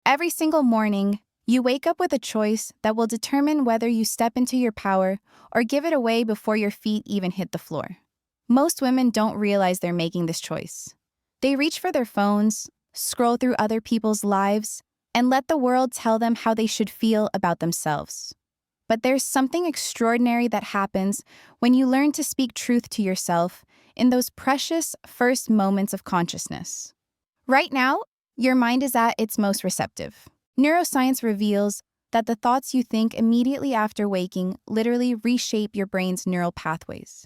Every single morning, you wake up with a choice that will determine whether you step into your power or give it away before your feet even hit the floor. Most women don't realize they're making this choice. They reach for their phones, scroll through other people's lives, and let the world tell them how they should feel about themselves. But there's something extraordinary that happens when you learn to speak truth to yourself in those precious first moments of consciousness. Right now, your mind is at its most receptive. Neuroscience reveals that the thoughts you think immediately after waking literally reshape your brain's neural pathways.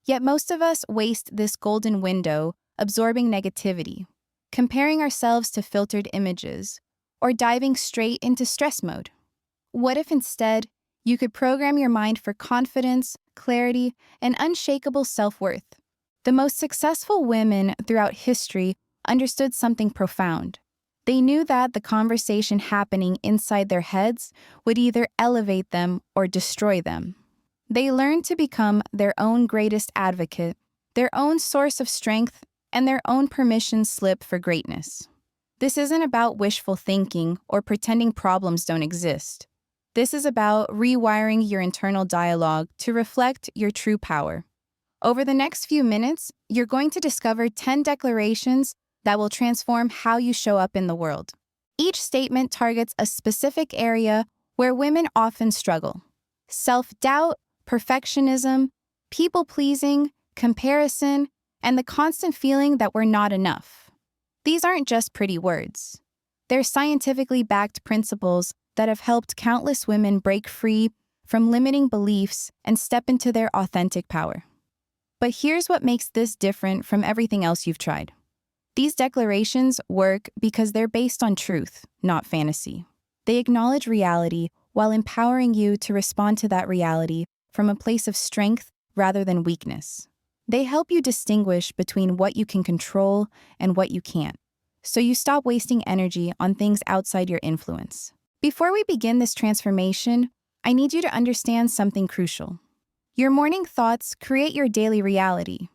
Yet most of us waste this golden window absorbing negativity, comparing ourselves to filtered images, or diving straight into stress mode. What if instead you could program your mind for confidence, clarity, and unshakable self-worth? The most successful women throughout history understood something profound. They knew that the conversation happening inside their heads would either elevate them or destroy them. They learned to become their own greatest advocate, their own source of strength, and their own permission slip for greatness. This isn't about wishful thinking or pretending problems don't exist. This is about rewiring your internal dialogue to reflect your true power. Over the next few minutes, you're going to discover 10 declarations that will transform how you show up in the world. Each statement targets a specific area where women often struggle: self-doubt, perfectionism, people-pleasing, comparison, and the constant feeling that we're not enough. These aren't just pretty words. They're scientifically backed principles that have helped countless women break free from limiting beliefs and step into their authentic power. But here's what makes this different from everything else you've tried. These declarations work because they're based on truth, not fantasy. They acknowledge reality while empowering you to respond to that reality from a place of strength rather than weakness. They help you distinguish between what you can control and what you can't, so you stop wasting energy on things outside your influence. Before we begin this transformation, I need you to understand something crucial. Your morning thoughts create your daily reality.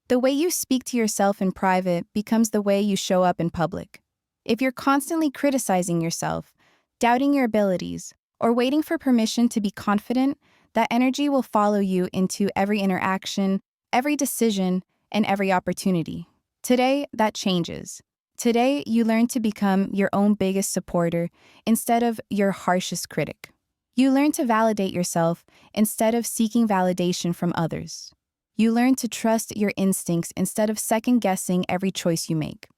The way you speak to yourself in private becomes the way you show up in public. If you're constantly criticizing yourself, doubting your abilities, or waiting for permission to be confident, that energy will follow you into every interaction, every decision, and every opportunity. Today, that changes. Today, you learn to become your own biggest supporter instead of your harshest critic. You learn to validate yourself instead of seeking validation from others. You learn to trust your instincts instead of second-guessing every choice you make.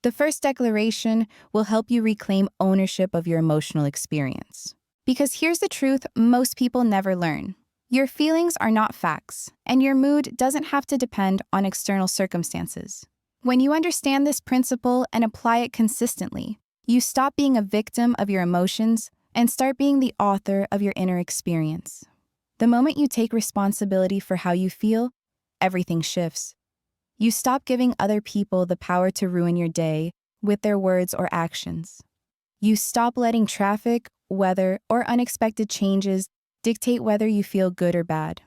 The first declaration will help you reclaim ownership of your emotional experience. Because here's the truth most people never learn. Your feelings are not facts, and your mood doesn't have to depend on external circumstances. When you understand this principle and apply it consistently, you stop being a victim of your emotions and start being the author of your inner experience. The moment you take responsibility for how you feel, everything shifts. You stop giving other people the power to ruin your day with their words or actions. You stop letting traffic, weather, or unexpected changes dictate whether you feel good or bad.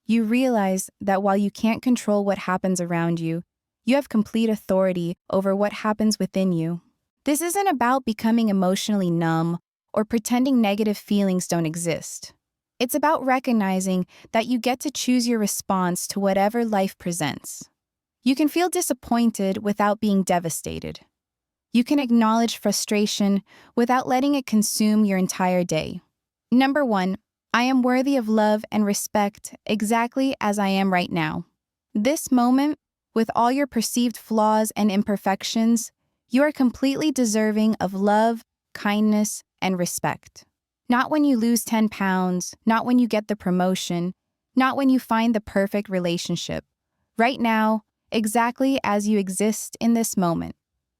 You realize that while you can't control what happens around you, you have complete authority over what happens within you. This isn't about becoming emotionally numb or pretending negative feelings don't exist. It's about recognizing that you get to choose your response to whatever life presents. You can feel disappointed without being devastated. You can acknowledge frustration without letting it consume your entire day. Number 1, I am worthy of love and respect exactly as I am right now. This moment, with all your perceived flaws and imperfections, you are completely deserving of love, kindness, and respect. Not when you lose 10 pounds, not when you get the promotion, not when you find the perfect relationship. Right now, exactly as you exist in this moment.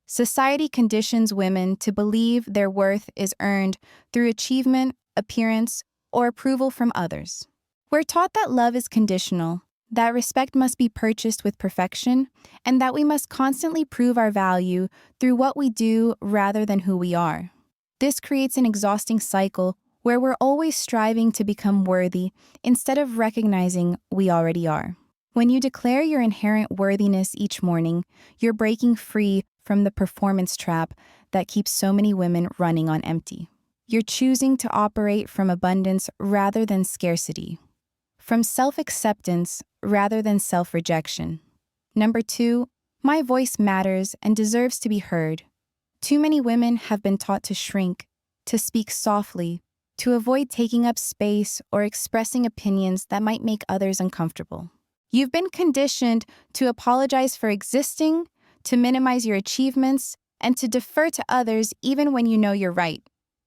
Society conditions women to believe their worth is earned through achievement, appearance, or approval from others. We're taught that love is conditional, that respect must be purchased with perfection, and that we must constantly prove our value through what we do rather than who we are. This creates an exhausting cycle where we're always striving to become worthy instead of recognizing we already are. When you declare your inherent worthiness each morning, you're breaking free from the performance trap that keeps so many women running on empty. You're choosing to operate from abundance rather than scarcity, from self-acceptance rather than self-rejection. Number 2, my voice matters and deserves to be heard. Too many women have been taught to shrink, to speak softly, to avoid taking up space or expressing opinions that might make others uncomfortable. You've been conditioned to apologize for existing, to minimize your achievements, and to defer to others even when you know you're right.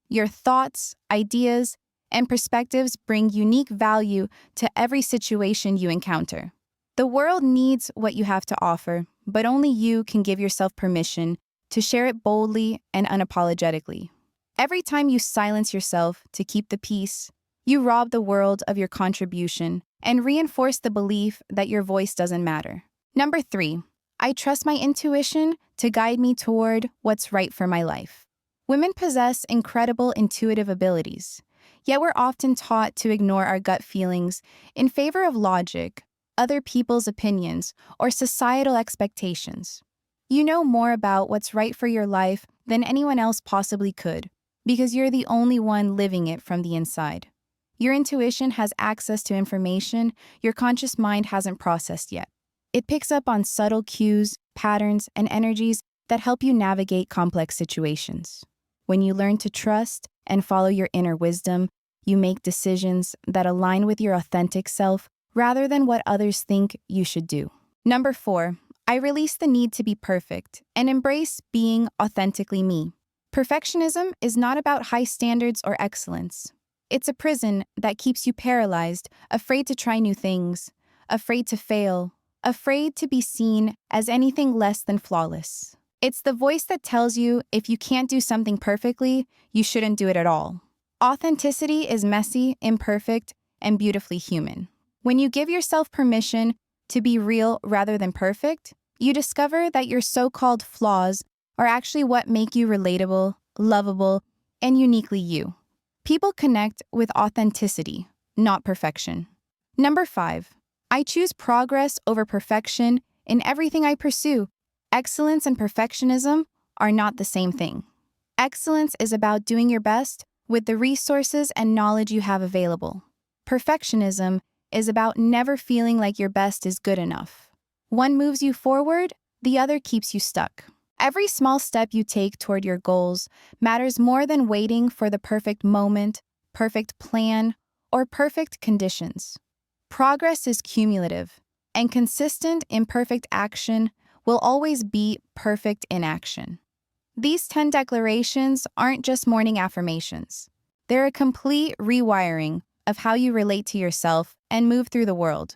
Your thoughts, ideas, and perspectives bring unique value to every situation you encounter. The world needs what you have to offer, but only you can give yourself permission to share it boldly and unapologetically. Every time you silence yourself to keep the peace, you rob the world of your contribution and reinforce the belief that your voice doesn't matter. Number 3, I trust my intuition to guide me toward what's right for my life. Women possess incredible intuitive abilities, yet we're often taught to ignore our gut feelings in favor of logic, other people's opinions, or societal expectations. You know more about what's right for your life than anyone else possibly could, because you're the only one living it from the inside. Your intuition has access to information your conscious mind hasn't processed yet. It picks up on subtle cues, patterns, and energies that help you navigate complex situations. When you learn to trust and follow your inner wisdom, you make decisions that align with your authentic self rather than what others think you should do. Number 4, I release the need to be perfect and embrace being authentically me. Perfectionism is not about high standards or excellence. It's a prison that keeps you paralyzed, afraid to try new things, afraid to fail, afraid to be seen as anything less than flawless. It's the voice that tells you if you can't do something perfectly, you shouldn't do it at all. Authenticity is messy, imperfect, and beautifully human. When you give yourself permission to be real rather than perfect, you discover that your so-called flaws are actually what make you relatable, lovable, and uniquely you. People connect with authenticity, not perfection. Number 5, I choose progress over perfection in everything I pursue. Excellence and perfectionism are not the same thing. Excellence is about doing your best with the resources and knowledge you have available. Perfectionism is about never feeling like your best is good enough. One moves you forward, the other keeps you stuck. Every small step you take toward your goals matters more than waiting for the perfect moment, perfect plan, or perfect conditions. Progress is cumulative, and consistent, imperfect action will always beat perfect inaction. These 10 declarations aren't just morning affirmations. They're a complete rewiring of how you relate to yourself and move through the world.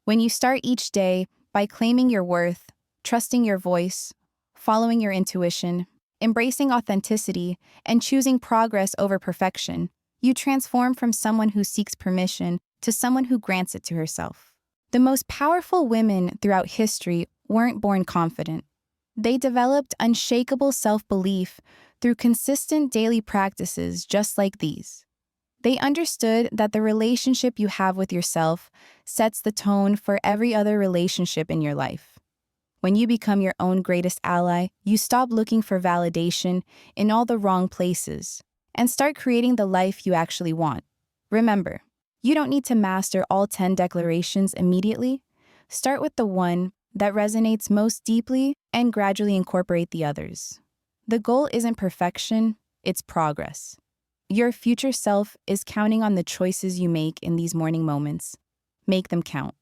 When you start each day by claiming your worth, trusting your voice, following your intuition, embracing authenticity, and choosing progress over perfection, you transform from someone who seeks permission to someone who grants it to herself. The most powerful women throughout history weren't born confident. They developed unshakable self-belief through consistent daily practices just like these. They understood that the relationship you have with yourself sets the tone for every other relationship in your life. When you become your own greatest ally, you stop looking for validation in all the wrong places and start creating the life you actually want. Remember, you don't need to master all 10 declarations immediately. Start with the one that resonates most deeply and gradually incorporate the others. The goal isn't perfection, it's progress. Your future self is counting on the choices you make in these morning moments. Make them count.